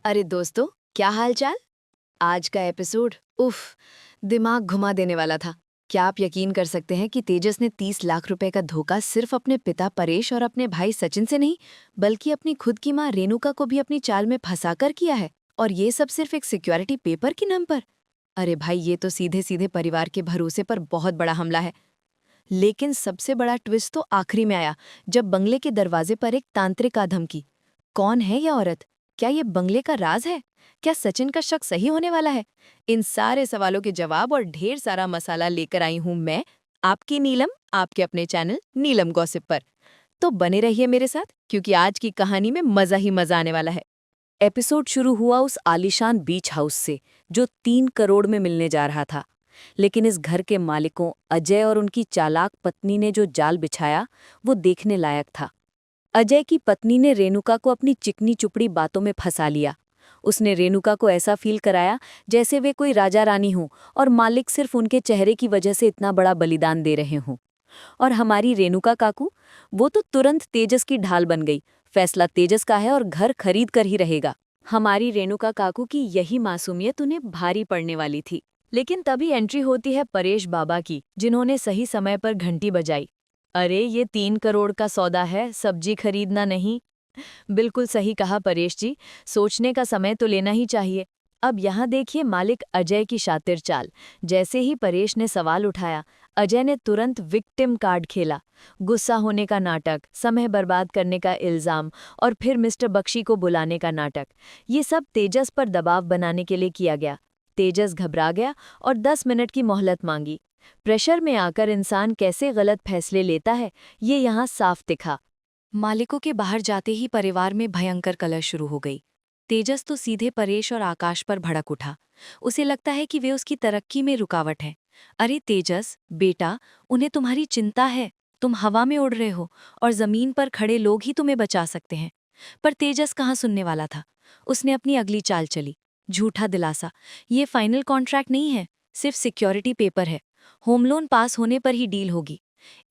अरे दोस्तों, क्या हाल चाल। आज का एपिसोड उफ, दिमाग घुमा देने वाला था। क्या आप यकीन कर सकते हैं कि तेजस ने 30 लाख रुपए का धोखा सिर्फ अपने पिता परेश और अपने भाई सचिन से नहीं, बल्कि अपनी खुद की मां रेणुका को भी अपनी चाल में फंसाकर किया है। और ये सब सिर्फ एक सिक्योरिटी पेपर के नाम पर। अरे भाई, ये तो सीधे सीधे परिवार के भरोसे पर बहुत बड़ा हमला है। लेकिन सबसे बड़ा ट्विस्ट तो आखिरी में आया, जब बंगले के दरवाजे पर एक तांत्रिक धमकी। कौन है यह औरत? क्या ये बंगले का राज है? क्या सचिन का शक सही होने वाला है? इन सारे सवालों के जवाब और ढेर सारा मसाला लेकर आई हूं मैं, आपकी नीलम, आपके अपने चैनल नीलम गॉसिप पर। तो बने रहिए मेरे साथ, क्योंकि आज की कहानी में मजा ही मजा आने वाला है। एपिसोड शुरू हुआ उस आलीशान बीच हाउस से, जो 3 करोड़ में मिलने जा रहा था। लेकिन इस घर के मालिकों अजय और उनकी चालाक पत्नी ने जो जाल बिछाया, वो देखने लायक था। अजय की पत्नी ने रेणुका को अपनी चिकनी चुपड़ी बातों में फंसा लिया। उसने रेणुका को ऐसा फील कराया जैसे वे कोई राजा रानी हों और मालिक सिर्फ उनके चेहरे की वजह से इतना बड़ा बलिदान दे रहे हों। और हमारी रेणुका काकू, वो तो तुरंत तेजस की ढाल बन गई। फैसला तेजस का है और घर खरीद कर ही रहेगा। हमारी रेणुका काकू की यही मासूमियत उन्हें भारी पड़ने वाली थी। लेकिन तभी एंट्री होती है परेश बाबा की, जिन्होंने सही समय पर घंटी बजाई। अरे, ये 3 करोड़ का सौदा है, सब्जी खरीदना नहीं। बिल्कुल सही कहा परेश जी, सोचने का समय तो लेना ही चाहिए। अब यहाँ देखिए मालिक अजय की शातिर चाल। जैसे ही परेश ने सवाल उठाया, अजय ने तुरंत विक्टिम कार्ड खेला। गुस्सा होने का नाटक, समय बर्बाद करने का इल्जाम और फिर मिस्टर बख्शी को बुलाने का नाटक। ये सब तेजस पर दबाव बनाने के लिए किया गया। तेजस घबरा गया और 10 मिनट की मोहलत मांगी। प्रेशर में आकर इंसान कैसे गलत फैसले लेता है, ये यहाँ साफ दिखा। मालिकों के बाहर जाते ही परिवार में भयंकर कलह शुरू हो गई। तेजस तो सीधे परेश और आकाश पर भड़क उठा। उसे लगता है कि वे उसकी तरक्की में रुकावट है। अरे तेजस बेटा, उन्हें तुम्हारी चिंता है। तुम हवा में उड़ रहे हो और जमीन पर खड़े लोग ही तुम्हें बचा सकते हैं। पर तेजस कहाँ सुनने वाला था। उसने अपनी अगली चाल चली। झूठा दिलासा। ये फाइनल कॉन्ट्रैक्ट नहीं है, सिर्फ सिक्योरिटी पेपर है। होम लोन पास होने पर ही डील होगी।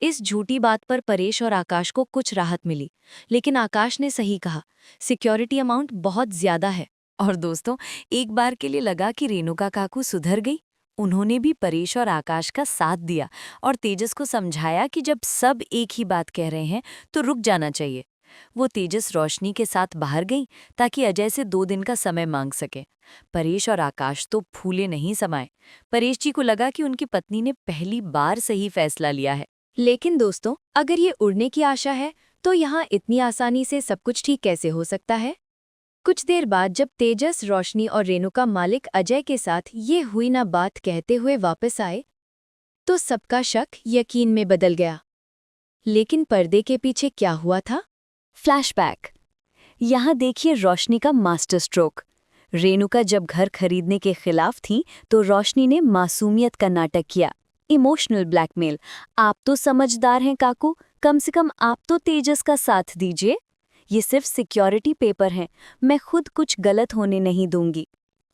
इस झूठी बात पर परेश और आकाश को कुछ राहत मिली। लेकिन आकाश ने सही कहा, सिक्योरिटी अमाउंट बहुत ज्यादा है। और दोस्तों, एक बार के लिए लगा कि रेणुका काकू सुधर गई। उन्होंने भी परेश और आकाश का साथ दिया और तेजस को समझाया कि जब सब एक ही बात कह रहे हैं तो रुक जाना चाहिए। वो तेजस रोशनी के साथ बाहर गई ताकि अजय से 2 दिन का समय मांग सके। परेश और आकाश तो फूले नहीं समाये। परेश जी को लगा कि उनकी पत्नी ने पहली बार सही फैसला लिया है। लेकिन दोस्तों, अगर ये उड़ने की आशा है, तो यहाँ इतनी आसानी से सब कुछ ठीक कैसे हो सकता है? कुछ देर बाद जब तेजस, रोशनी और रेणुका मालिक अजय के साथ ये हुई ना बात कहते हुए वापस आए, तो सबका शक यकीन में बदल गया। लेकिन पर्दे के पीछे क्या हुआ था? फ्लैशबैक। यहाँ देखिए रोशनी का मास्टर स्ट्रोक। रेणुका जब घर खरीदने के खिलाफ थी, तो रोशनी ने मासूमियत का नाटक किया। Emotional blackmail. आप तो समझदार हैं काकू, कम से कम आप तो तेजस का साथ दीजिए। ये सिर्फ सिक्योरिटी पेपर हैं, मैं खुद कुछ गलत होने नहीं दूंगी।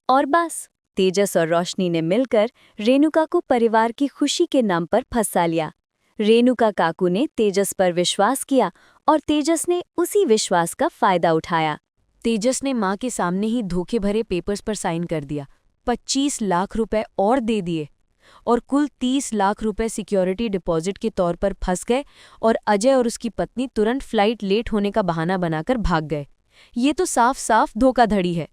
और बस, तेजस और रोशनी ने मिलकर रेणुका को परिवार की खुशी के नाम पर फंसा लिया। रेणुका काकू ने तेजस पर विश्वास किया और तेजस ने उसी विश्वास का फायदा उठाया। तेजस ने मां के सामने ही धोखे भरे पेपर्स पर साइन कर दिया। 25 लाख रुपए और दे दिए और कुल 30 लाख रुपए सिक्योरिटी डिपॉजिट के तौर पर फंस गए। और अजय और उसकी पत्नी तुरंत फ्लाइट लेट होने का बहाना बनाकर भाग गए। ये तो साफ साफ धोखाधड़ी है।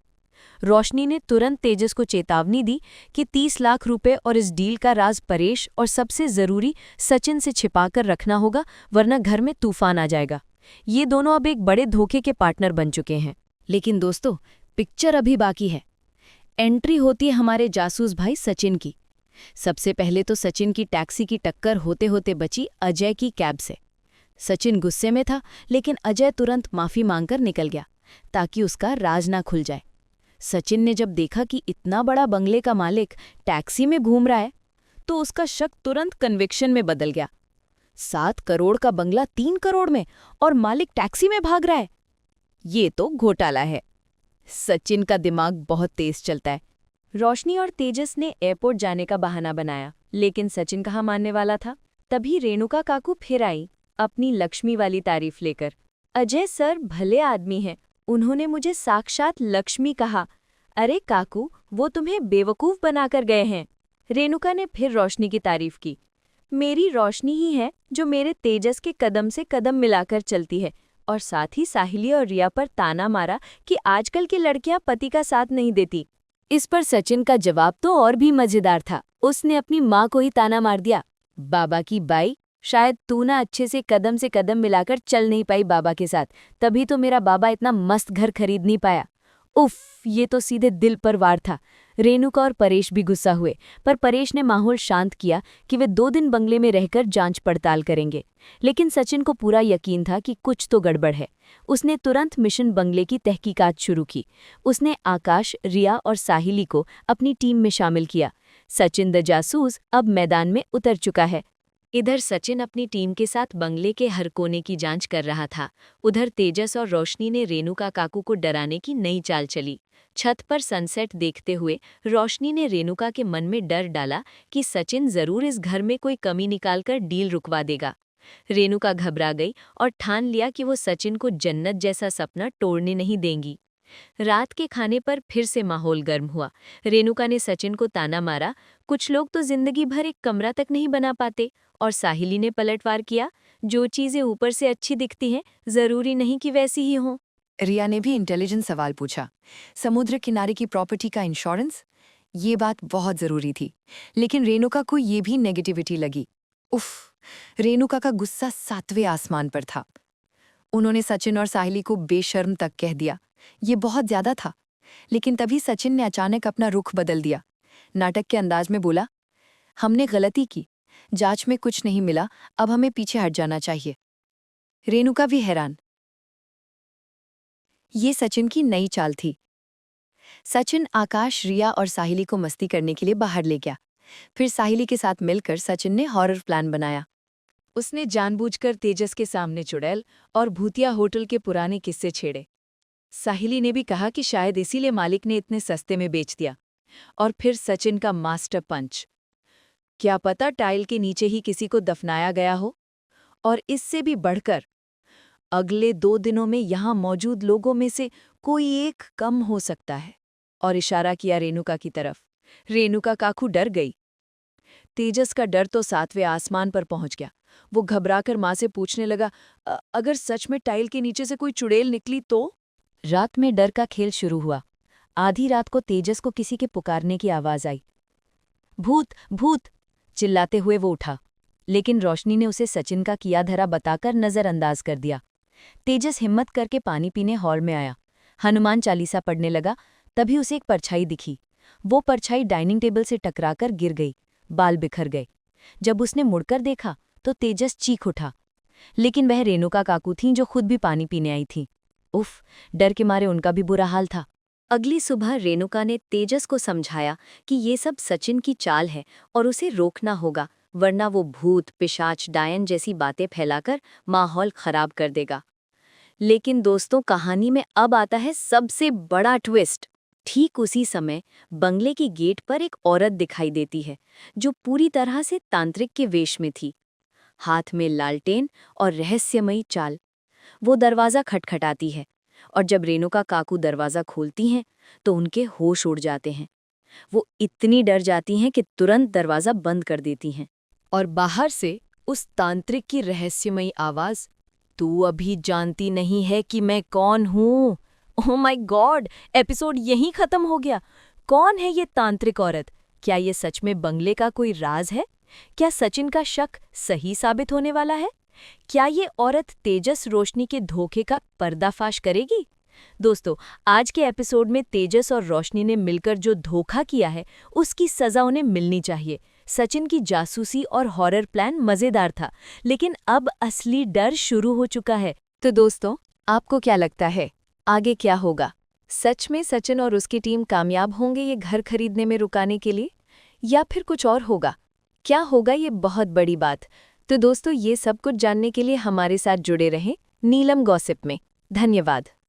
रोशनी ने तुरंत तेजस को चेतावनी दी कि 30 लाख रुपए और इस डील का राज परेश और सबसे जरूरी सचिन से छिपाकर रखना होगा, वरना घर में तूफान आ जाएगा। ये दोनों अब एक बड़े धोखे के पार्टनर बन चुके हैं। लेकिन दोस्तों, पिक्चर अभी बाकी है। एंट्री होती है हमारे जासूस भाई सचिन की। सबसे पहले तो सचिन की टैक्सी की टक्कर होते होते बची अजय की कैब से। सचिन गुस्से में था, लेकिन अजय तुरंत माफी मांगकर निकल गया ताकि उसका राज ना खुल जाए। सचिन ने जब देखा कि इतना बड़ा बंगले का मालिक टैक्सी में घूम रहा है, तो उसका शक तुरंत कन्विक्शन में बदल गया। 7 करोड़ का बंगला 3 करोड़ में और मालिक टैक्सी में भाग रहा है। ये तो घोटाला है। सचिन का दिमाग बहुत तेज चलता है। रोशनी और तेजस ने एयरपोर्ट जाने का बहाना बनाया, लेकिन सचिन कहाँ मानने वाला था। तभी रेणुका काकू फिर आई, अपनी लक्ष्मी वाली तारीफ लेकर। अजय सर भले आदमी हैं, उन्होंने मुझे साक्षात लक्ष्मी कहा। अरे काकू, वो तुम्हें बेवकूफ़ बनाकर गए हैं। रेणुका ने फिर रोशनी की तारीफ की। मेरी रोशनी ही है जो मेरे तेजस के कदम से कदम मिलाकर चलती है, और साथ ही साहिली और रिया पर ताना मारा कि आजकल की लड़कियां पति का साथ नहीं देती। इस पर सचिन का जवाब तो और भी मजेदार था। उसने अपनी माँ को ही ताना मार दिया। बाबा की बाई, शायद तू ना अच्छे से कदम मिलाकर चल नहीं पाई बाबा के साथ, तभी तो मेरा बाबा इतना मस्त घर खरीद नहीं पाया। उफ, ये तो सीधे दिल पर वार था। रेणुका और परेश भी गुस्सा हुए, पर परेश ने माहौल शांत किया कि वे 2 दिन बंगले में रहकर जांच पड़ताल करेंगे। लेकिन सचिन को पूरा यकीन था कि कुछ तो गड़बड़ है। उसने तुरंत मिशन बंगले की तहकीकात शुरू की। उसने आकाश, रिया और साहिली को अपनी टीम में शामिल किया। सचिन द जासूस अब मैदान में उतर चुका है। इधर सचिन अपनी टीम के साथ बंगले के हर कोने की जांच कर रहा था। उधर तेजस और रोशनी ने रेणुका काकू को डराने की नई चाल चली। छत पर सनसेट देखते हुए रोशनी ने रेणुका के मन में डर डाला कि सचिन जरूर इस घर में कोई कमी निकालकर डील रुकवा देगा। रेणुका घबरा गई और ठान लिया कि वो सचिन को जन्नत जैसा सपना तोड़ने नहीं देंगी। रात के खाने पर फिर से माहौल गर्म हुआ। रेणुका ने सचिन को ताना मारा, कुछ लोग तो जिंदगी भर एक कमरा तक नहीं बना पाते। और साहिली ने पलटवार किया, जो चीजें ऊपर से अच्छी दिखती हैं जरूरी नहीं कि वैसी ही हों। रिया ने भी इंटेलिजेंट सवाल पूछा, समुद्र किनारे की प्रॉपर्टी का इंश्योरेंस? ये बात बहुत जरूरी थी, लेकिन रेणुका को ये भी नेगेटिविटी लगी। उफ, रेणुका का गुस्सा 7वें आसमान पर था। उन्होंने सचिन और साहिली को बेशर्म तक कह दिया। ये बहुत ज्यादा था। लेकिन तभी सचिन ने अचानक अपना रुख बदल दिया। नाटक के अंदाज में बोला, हमने गलती की, जांच में कुछ नहीं मिला, अब हमें पीछे हट जाना चाहिए। रेणुका भी हैरान। ये सचिन की नई चाल थी। सचिन आकाश, रिया और साहिली को मस्ती करने के लिए बाहर ले गया। फिर साहिली के साथ मिलकर सचिन ने हॉरर प्लान बनाया। उसने जानबूझकर तेजस के सामने चुड़ैल और भूतिया होटल के पुराने किस्से छेड़े। साहिली ने भी कहा कि शायद इसीलिए मालिक ने इतने सस्ते में बेच दिया। और फिर सचिन का मास्टर पंच, क्या पता टाइल के नीचे ही किसी को दफनाया गया हो। और इससे भी बढ़कर, अगले 2 दिनों में यहां मौजूद लोगों में से कोई एक कम हो सकता है। और इशारा किया रेणुका की तरफ। रेणुका काकू डर गई। तेजस का डर तो 7वें आसमान पर पहुंच गया। वो घबराकर माँ से पूछने लगा, अगर सच में टाइल के नीचे से कोई चुड़ैल निकली तो? रात में डर का खेल शुरू हुआ। आधी रात को तेजस को किसी के पुकारने की आवाज आई। भूत, भूत चिल्लाते हुए वो उठा, लेकिन रोशनी ने उसे सचिन का किया धरा बताकर नजरअंदाज कर दिया। तेजस हिम्मत करके पानी पीने हॉल में आया। हनुमान चालीसा पढ़ने लगा, तभी उसे एक परछाई दिखी। वो परछाई डाइनिंग टेबल से टकराकर गिर गई, बाल बिखर गए। जब उसने मुड़कर देखा तो तेजस चीख उठा, लेकिन वह रेणुका काकू थीं जो खुद भी पानी पीने आई थीं। उफ, डर के मारे उनका भी बुरा हाल था। अगली सुबह रेणुका ने तेजस को समझाया कि ये सब सचिन की चाल है और उसे रोकना होगा, वरना वो भूत, पिशाच, डायन जैसी बातें फैलाकर माहौल खराब कर देगा। लेकिन दोस्तों, कहानी में अब आता है सबसे बड़ा ट्विस्ट। ठीक उसी समय बंगले की गेट पर एक औरत दिखाई देती है, जो पूरी तरह से तांत्रिक के वेश में थी। हाथ में लालटेन और रहस्यमयी चाल। वो दरवाज़ा खटखटाती है, और जब रेणुका काकू दरवाज़ा खोलती हैं तो उनके होश उड़ जाते हैं। वो इतनी डर जाती हैं कि तुरंत दरवाज़ा बंद कर देती हैं। और बाहर से उस तांत्रिक की रहस्यमयी आवाज, तू अभी जानती नहीं है कि मैं कौन हूँ। ओह माय गॉड, एपिसोड यहीं खत्म हो गया। कौन है ये तांत्रिक औरत? क्या ये सच में बंगले का कोई राज है? क्या सचिन का शक सही साबित होने वाला है? क्या ये औरत तेजस रोशनी के धोखे का पर्दाफाश करेगी? दोस्तों, आज के एपिसोड में तेजस और रोशनी ने मिलकर जो धोखा किया है, उसकी सजा उन्हें मिलनी चाहिए। सचिन की जासूसी और हॉरर प्लान मजेदार था, लेकिन अब असली डर शुरू हो चुका है। तो दोस्तों, आपको क्या लगता है, आगे क्या होगा? सच में सचिन और उसकी टीम कामयाब होंगे ये घर खरीदने में रुकाने के लिए, या फिर कुछ और होगा? क्या होगा, ये बहुत बड़ी बात। तो दोस्तों, ये सब कुछ जानने के लिए हमारे साथ जुड़े रहें नीलम गॉसिप में। धन्यवाद।